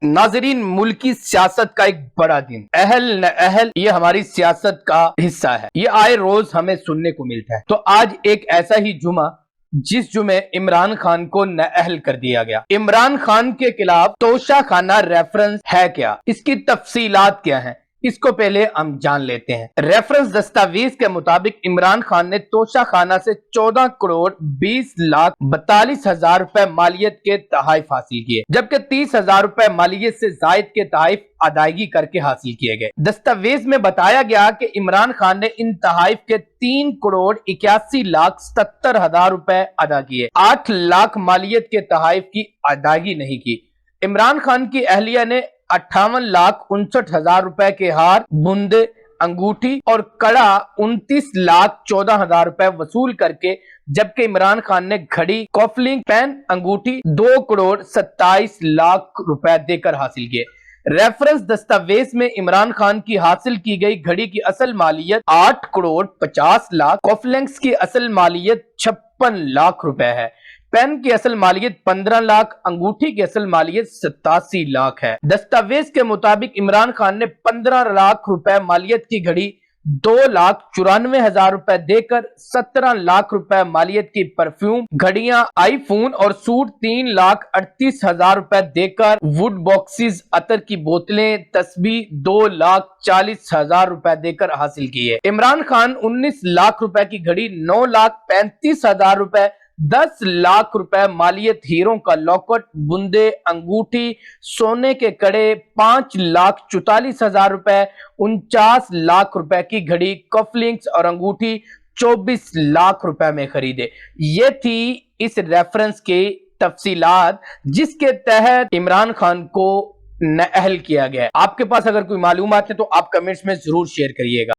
नाजरीन, मुल्की सियासत का एक बड़ा दिन, अहल न अहल, ये हमारी सियासत का हिस्सा है। ये आए रोज हमें सुनने को मिलता है। तो आज एक ऐसा ही जुमा जिस जुमे इमरान खान को नाअहल कर दिया गया। इमरान खान के खिलाफ तोशाखाना रेफरेंस है क्या, इसकी तफसीलात क्या हैं, इसको पहले हम जान लेते हैं। रेफरेंस दस्तावेज के मुताबिक इमरान खान ने तोशाखाना से 14 करोड़ 20 लाख 42 हजार रुपए मालियत के तहाइफ हासिल किए, जबकि 30 हजार रुपए मालियत से जायद के तहाइफ अदायगी करके हासिल किए गए। दस्तावेज में बताया गया कि इमरान खान ने इन तहाइफ के 3 करोड़ 81 लाख 77 हजार रुपए अदा किए। 8 लाख मालियत के तहाइफ की अदायगी नहीं की। इमरान खान की अहलिया ने 58 लाख 59 हजार रुपए के हार, बूंदे, अंगूठी और कड़ा 29 लाख 14 हजार रुपए वसूल करके, जबकि इमरान खान ने घड़ी, कॉफलिंग, पेन, अंगूठी 2 करोड़ 27 लाख रुपए देकर हासिल किए। रेफरेंस दस्तावेज में इमरान खान की हासिल की गई घड़ी की असल मालियत 8 करोड़ 50 लाख, कॉफलिंग्स की असल मालियत 56 लाख रुपए है, पेन की असल मालियत 15 लाख, अंगूठी की असल मालियत 87 लाख है। दस्तावेज के मुताबिक इमरान खान ने 15 लाख रुपए मालियत की घड़ी, 2,94,000 रुपए देकर 17 लाख रुपए मालियत की परफ्यूम, घड़ियां, आईफोन और सूट 3,38,000 रुपए देकर, वुड बॉक्सेस, अतर की बोतलें, तस्बीह 2,40,000 रुपए देकर हासिल की है। इमरान खान 19 लाख रुपए की घड़ी, 9,35,000 रुपए, 10 लाख रुपए मालियत हीरों का लॉकेट, बुंदे, अंगूठी, सोने के कड़े, 5,44,000 रुपए, 49 लाख रुपए की घड़ी, कफलिंग्स और अंगूठी 24 लाख रुपए में खरीदे। ये थी इस रेफरेंस की तफसीलात जिसके तहत इमरान खान को नाअहल किया गया। आपके पास अगर कोई मालूमात है तो आप कमेंट्स में जरूर शेयर करिएगा।